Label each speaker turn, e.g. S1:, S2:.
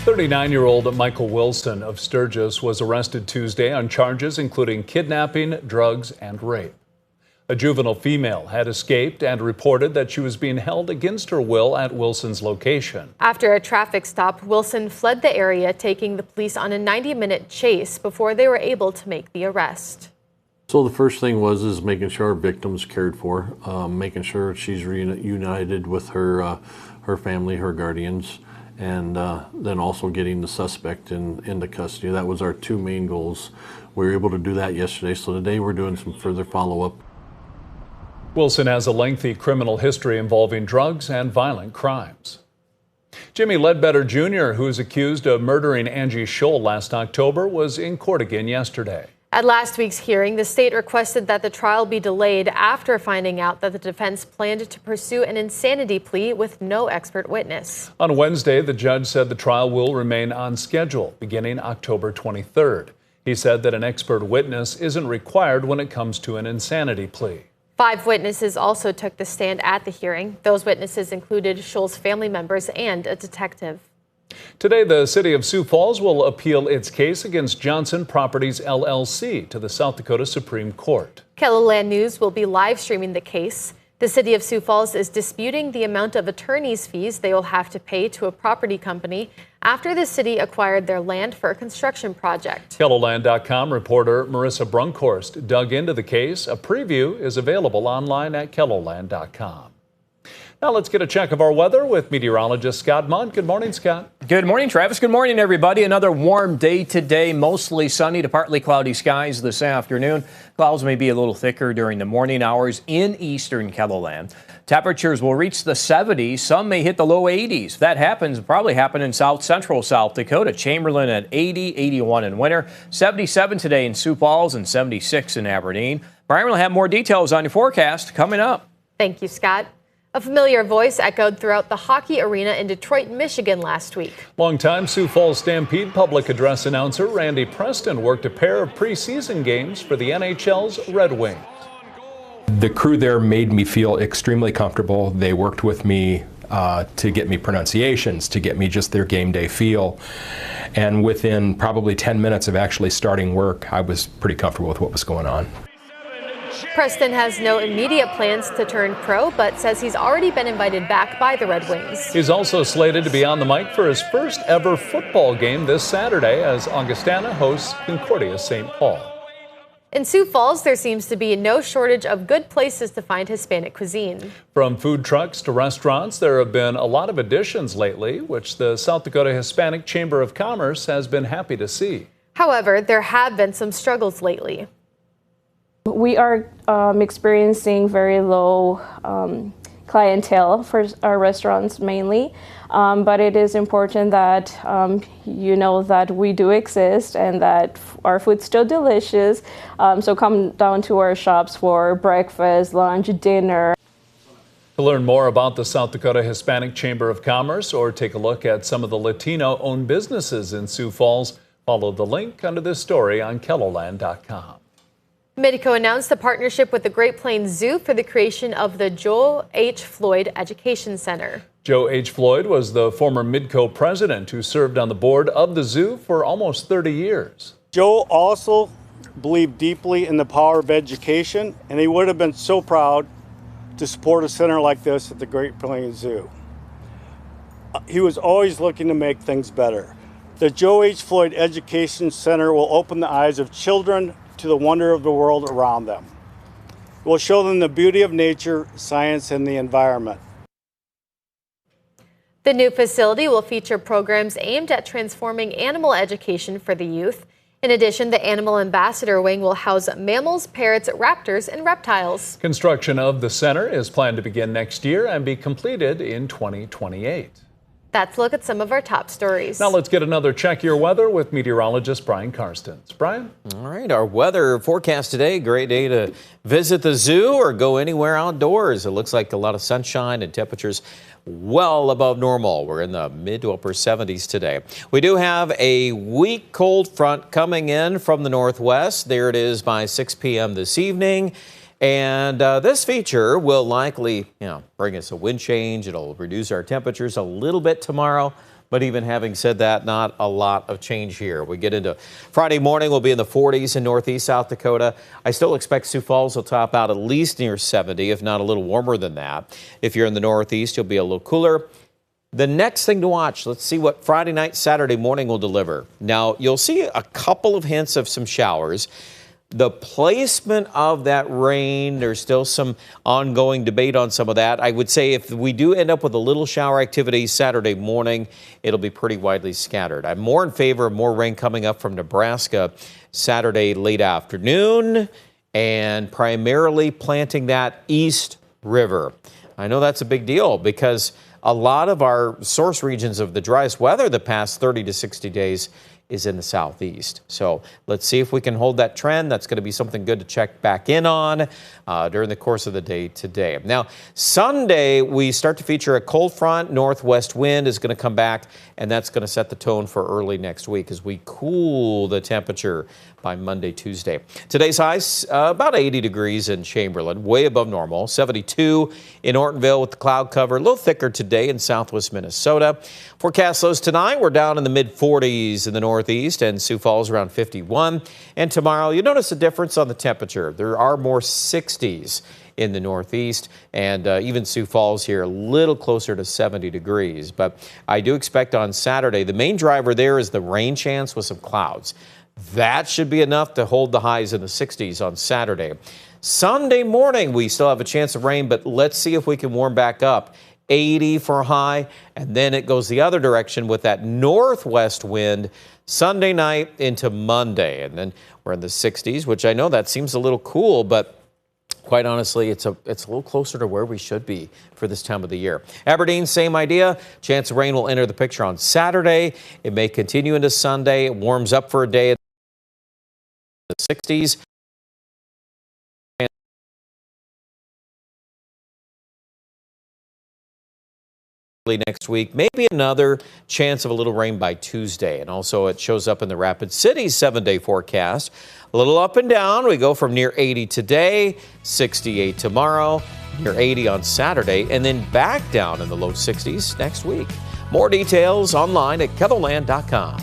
S1: 39-year-old Michael Wilson of Sturgis was arrested Tuesday on charges including kidnapping, drugs, and rape. A juvenile female had escaped and reported that she was being held against her will at Wilson's location.
S2: After a traffic stop, Wilson fled the area, taking the police on a 90-minute chase before they were able to make the arrest.
S3: So the first thing was making sure our victim's cared for, making sure she's reunited with her family, her guardians, and then also getting the suspect into custody. That was our two main goals. We were able to do that yesterday, so today we're doing some further follow-up.
S1: Wilson has a lengthy criminal history involving drugs and violent crimes. Jimmy Ledbetter Jr., who is accused of murdering Angie Scholl last October, was in court again yesterday.
S2: At last week's hearing, the state requested that the trial be delayed after finding out that the defense planned to pursue an insanity plea with no expert witness.
S1: On Wednesday, the judge said the trial will remain on schedule beginning October 23rd. He said that an expert witness isn't required when it comes to an insanity plea.
S2: 5 witnesses also took the stand at the hearing. Those witnesses included Scholl's family members and a detective.
S1: Today, the city of Sioux Falls will appeal its case against Johnson Properties, LLC to the South Dakota Supreme Court.
S2: KELOLAND News will be live streaming the case. The city of Sioux Falls is disputing the amount of attorney's fees they will have to pay to a property company after the city acquired their land for a construction project.
S1: KELOLAND.com reporter Marissa Brunkhorst dug into the case. A preview is available online at KELOLAND.com. Now let's get a check of our weather with meteorologist Scott Munn. Good morning, Scott.
S4: Good morning, Travis. Good morning, everybody. Another warm day today, mostly sunny to partly cloudy skies this afternoon. Clouds may be a little thicker during the morning hours in eastern KELOLAND. Temperatures will reach the 70s. Some may hit the low 80s. That happens, probably happen in south central South Dakota. Chamberlain at 80, 81 in winter, 77 today in Sioux Falls, and 76 in Aberdeen. Brian will have more details on your forecast coming up.
S2: Thank you, Scott. A familiar voice echoed throughout the hockey arena in Detroit, Michigan last week.
S1: Longtime Sioux Falls Stampede public address announcer Randy Preston worked a pair of preseason games for the NHL's Red Wings.
S5: The crew there made me feel extremely comfortable. They worked with me to get me pronunciations, to get me just their game day feel. And within probably 10 minutes of actually starting work, I was pretty comfortable with what was going on.
S2: Preston has no immediate plans to turn pro, but says he's already been invited back by the Red Wings.
S1: He's also slated to be on the mic for his first ever football game this Saturday as Augustana hosts Concordia St. Paul.
S2: In Sioux Falls, there seems to be no shortage of good places to find Hispanic cuisine.
S1: From food trucks to restaurants, there have been a lot of additions lately, which the South Dakota Hispanic Chamber of Commerce has been happy to see.
S2: However, there have been some struggles lately.
S6: We are experiencing very low clientele for our restaurants mainly, but it is important that you know that we do exist and that our food's still delicious. So come down to our shops for breakfast, lunch, dinner.
S1: To learn more about the South Dakota Hispanic Chamber of Commerce or take a look at some of the Latino-owned businesses in Sioux Falls, follow the link under this story on KELOLAND.com.
S2: Midco announced a partnership with the Great Plains Zoo for the creation of the Joel H. Floyd Education Center.
S1: Joe H. Floyd was the former Midco president who served on the board of the zoo for almost 30 years.
S7: Joe also believed deeply in the power of education, and he would have been so proud to support a center like this at the Great Plains Zoo. He was always looking to make things better. The Joe H. Floyd Education Center will open the eyes of children to the wonder of the world around them. It will show them the beauty of nature, science, and the environment.
S2: The new facility will feature programs aimed at transforming animal education for the youth. In addition, the Animal Ambassador Wing will house mammals, parrots, raptors, and reptiles.
S1: Construction of the center is planned to begin next year and be completed in 2028.
S2: That's a look at some of our top stories.
S1: Now let's get another check your weather with meteorologist Brian Karstens. Brian?
S8: All right, our weather forecast today, great day to visit the zoo or go anywhere outdoors. It looks like a lot of sunshine and temperatures well above normal. We're in the mid to upper 70s today. We do have a weak cold front coming in from the northwest. There it is by 6 p.m. this evening. And this feature will likely, bring us a wind change. It'll reduce our temperatures a little bit tomorrow, But even having said that, not a lot of change here. We get into Friday morning, we'll be in the 40s in northeast South Dakota. I still expect Sioux Falls will top out at least near 70, if not a little warmer than that. If you're in the northeast, you'll be a little cooler. The next thing to watch, let's see what Friday night, Saturday morning will deliver. Now, you'll see a couple of hints of some showers. The placement of that rain, there's still some ongoing debate on some of that. I would say if we do end up with a little shower activity Saturday morning, it'll be pretty widely scattered. I'm more in favor of more rain coming up from Nebraska Saturday late afternoon and primarily planting that East River. I know that's a big deal because a lot of our source regions of the driest weather the past 30 to 60 days is in the southeast. So let's see if we can hold that trend. That's going to be something good to check back in on during the course of the day today. Now, Sunday, we start to feature a cold front. Northwest wind is going to come back, and that's going to set the tone for early next week as we cool the temperature by Monday, Tuesday. Today's highs about 80 degrees in Chamberlain, way above normal. 72 in Ortonville with the cloud cover, a little thicker today in southwest Minnesota. Forecast lows tonight, we're down in the mid-40s in the northeast and Sioux Falls around 51. And tomorrow, you notice a difference on the temperature. There are more 60s in the northeast and even Sioux Falls here a little closer to 70 degrees. But I do expect on Saturday, the main driver there is the rain chance with some clouds. That should be enough to hold the highs in the 60s on Saturday. Sunday morning, we still have a chance of rain, but let's see if we can warm back up. 80 for a high, and then it goes the other direction with that northwest wind Sunday night into Monday. And then we're in the 60s, which I know that seems a little cool, but quite honestly, it's a little closer to where we should be for this time of the year. Aberdeen, same idea. Chance of rain will enter the picture on Saturday. It may continue into Sunday. It warms up for a day in the 60s. Next week, maybe another chance of a little rain by Tuesday. And also it shows up in the Rapid City 7-day forecast. A little up and down. We go from near 80 today, 68 tomorrow, near 80 on Saturday, and then back down in the low 60s next week. More details online at KELOLAND.com.